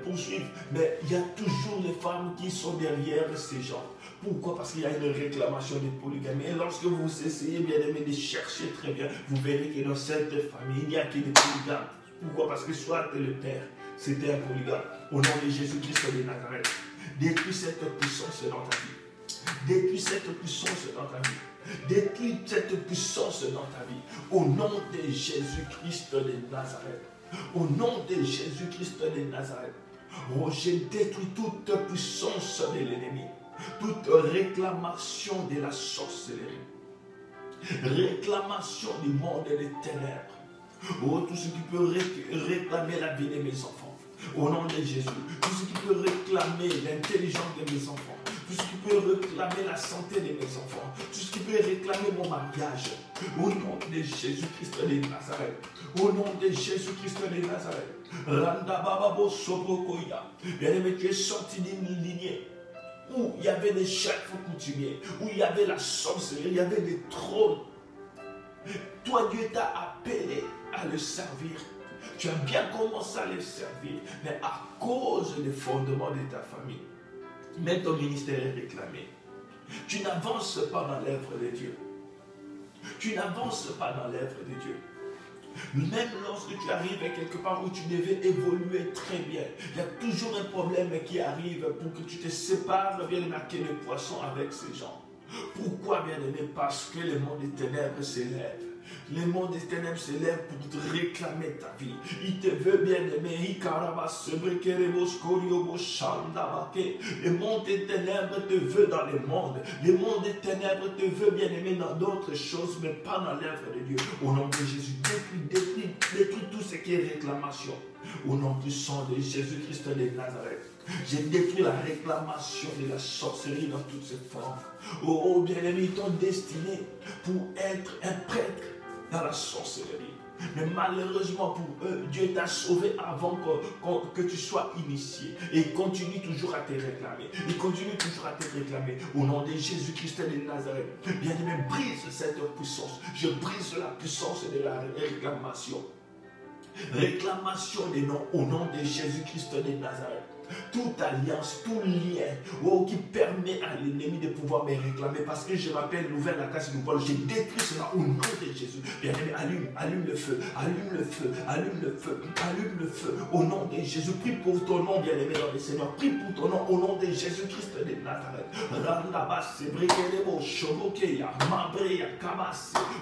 Speaker 1: poursuivent. Mais il y a toujours les femmes qui sont derrière ces gens. Pourquoi? Parce qu'il y a une réclamation de polygamie. Et lorsque vous essayez bien aimé de chercher très bien, vous verrez que dans cette famille, il n'y a que des polygames. Pourquoi? Parce que soit le père, c'était un polygame. Au nom de Jésus-Christ de Nazareth, détruis cette puissance dans ta vie. Détruis cette puissance dans ta vie. Détruis cette puissance dans ta vie. Au nom de Jésus-Christ de Nazareth. Au nom de Jésus-Christ de Nazareth. Oh, j'ai détruit toute puissance de l'ennemi. Toute réclamation de la sorcellerie. Réclamation du monde des ténèbres. Oh, tout ce qui peut réclamer la vie de mes enfants. Au nom de Jésus, tout ce qui peut réclamer l'intelligence de mes enfants, tout ce qui peut réclamer la santé de mes enfants, tout ce qui peut réclamer mon mariage, au nom de Jésus-Christ de Nazareth, au nom de Jésus-Christ de Nazareth, bien-aimé, tu es sorti d'une lignée où il y avait des chefs coutumiers, où il y avait la sorcellerie, il y avait des trônes. Toi, Dieu t'a appelé à le servir. Tu as bien commencé à le servir, mais à cause des fondements de ta famille, même ton ministère est réclamé. Tu n'avances pas dans l'œuvre de Dieu. Tu n'avances pas dans l'œuvre de Dieu. Même lorsque tu arrives quelque part où tu devais évoluer très bien, il y a toujours un problème qui arrive pour que tu te sépares, bien marquer le poisson avec ces gens. Pourquoi, bien aimé? Parce que le monde des ténèbres s'élève. Le monde des ténèbres s'élève pour te réclamer ta vie. Il te veut, bien aimé. Le monde des ténèbres te veut dans le monde. Le monde des ténèbres te veut, bien aimé, dans d'autres choses, mais pas dans l'œuvre de Dieu. Au nom de Jésus, détruis tout ce qui est réclamation. Au nom puissant de Jésus-Christ de Nazareth. J'ai détruit la réclamation de la sorcellerie dans toutes ses formes. Oh, bien-aimés, ils t'ont destiné pour être un prêtre dans la sorcellerie. Mais malheureusement pour eux, Dieu t'a sauvé avant que tu sois initié. Et il continue toujours à te réclamer. Il continue toujours à te réclamer. Au nom de Jésus-Christ de Nazareth. Bien-aimé, brise cette puissance. Je brise la puissance de la réclamation. Réclamation des noms au nom de Jésus-Christ de Nazareth. Toute alliance, tout lien qui permet à l'ennemi de pouvoir me réclamer parce que je m'appelle l'ouvert la casse du vol. Je détruis cela au nom de Jésus. Bien-aimé, allume le feu, allume le feu, allume le feu, allume le feu au nom de Jésus. Prie pour ton nom, bien-aimé dans le Seigneur. Prie pour ton nom au nom de Jésus-Christ de Nazareth.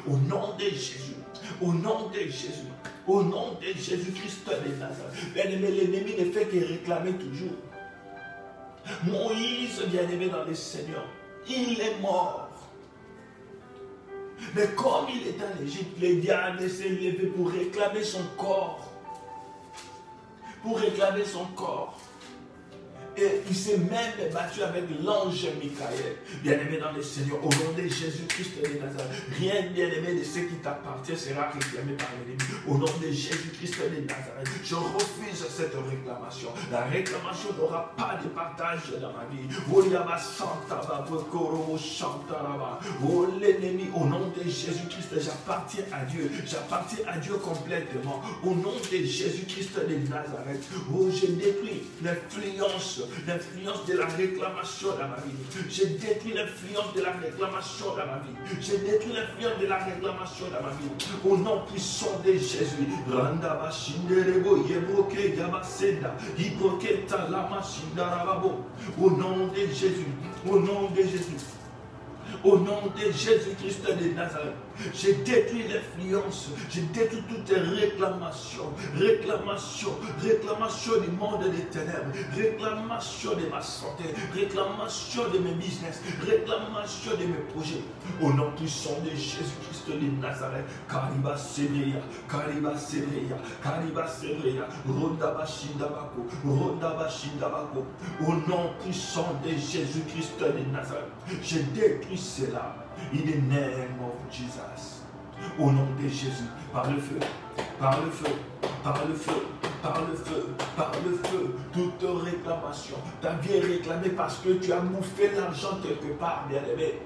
Speaker 1: Au nom de Jésus. Au nom de Jésus. Au nom de Jésus-Christ de Nazareth. Bien-aimé, l'ennemi ne fait que réclamer toujours. Moïse, bien-aimé dans le Seigneur, il est mort. Mais comme il est en Égypte, le diable s'est levé pour réclamer son corps. Pour réclamer son corps. Et il s'est même battu avec l'ange Michael. Bien-aimé dans le Seigneur, au nom de Jésus-Christ de Nazareth, rien, bien-aimé, de ce qui t'appartient sera réclamé par l'ennemi. Au nom de Jésus-Christ de Nazareth, je refuse cette réclamation. La réclamation n'aura pas de partage dans ma vie. Oh, l'ennemi, au nom de Jésus-Christ, j'appartiens à Dieu. J'appartiens à Dieu complètement. Au nom de Jésus-Christ de Nazareth, oh, je détruis l'influence de la réclamation dans ma vie. J'ai détruit l'influence de la réclamation dans ma vie. J'ai détruit l'influence de la réclamation dans ma vie. Au nom puissant de Jésus. Au nom de Jésus. Au nom de Jésus. Au nom de Jésus-Christ de Nazareth, j'ai détruit l'influence, j'ai détruit toute réclamation du monde des ténèbres, réclamation de ma santé, réclamation de mes business, réclamation de mes projets. Au nom puissant de Jésus-Christ de Nazareth, Kariba Sebreya, Kariba Sebreya, Kariba Sebreya, Rondaba Shindabako, Rondaba Shindabako. Au nom puissant de Jésus-Christ de Nazareth, j'ai détruit cela. In the name of Jesus. Au nom de Jésus, par le feu, par le feu, par le feu, par le feu, par le feu, toute réclamation. Ta vie est réclamée parce que tu as bouffé l'argent quelque part, bien-aimé.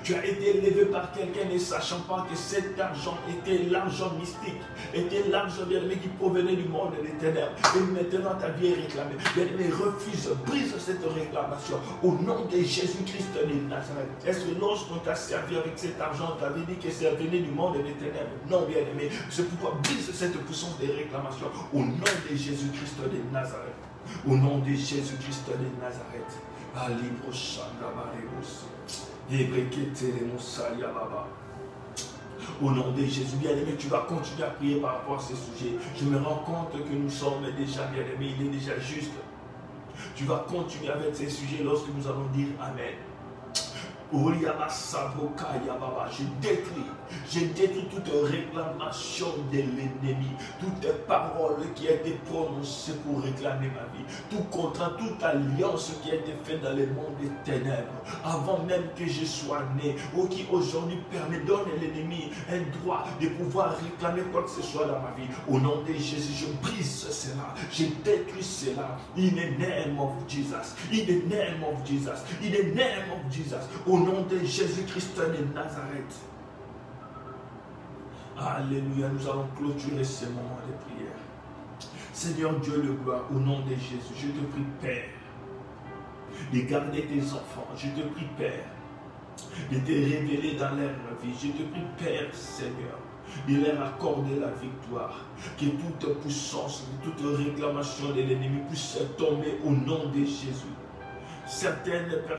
Speaker 1: Tu as été élevé par quelqu'un ne sachant pas que cet argent était l'argent mystique, était l'argent bien-aimé qui provenait du monde des ténèbres. Et maintenant ta vie est réclamée. Bien-aimé, refuse, brise cette réclamation au nom de Jésus-Christ de Nazareth. Est-ce que lorsqu'on t'a servi avec cet argent, tu avais dit que ça venait du monde des ténèbres? Non, bien-aimé, c'est pourquoi brise cette puissance de réclamation au nom de Jésus-Christ de Nazareth. Au nom de Jésus-Christ de Nazareth. Au nom de Jésus, bien-aimé, tu vas continuer à prier par rapport à ces sujets. Je me rends compte que nous sommes déjà bien-aimés, il est déjà juste. Tu vas continuer avec ces sujets lorsque nous allons dire Amen. Je détruis toute réclamation de l'ennemi, toute parole qui a été prononcée pour réclamer ma vie, tout contrat, toute alliance qui a été faite dans le monde des ténèbres, avant même que je sois né, ou qui aujourd'hui donne à l'ennemi un droit de pouvoir réclamer quoi que ce soit dans ma vie. Au nom de Jésus, je brise cela, je détruis cela. In the name of Jesus, in the name of Jesus, in the name of Jesus, au nom de Jésus-Christ de Nazareth. Alléluia, nous allons clôturer ce moment de prière. Seigneur Dieu le gloire, au nom de Jésus, je te prie, Père, de garder tes enfants. Je te prie, Père, de te révéler dans leur vie. Je te prie, Père, Seigneur, de leur accorder la victoire. Que toute puissance, toute réclamation de l'ennemi puisse tomber au nom de Jésus. Certaines personnes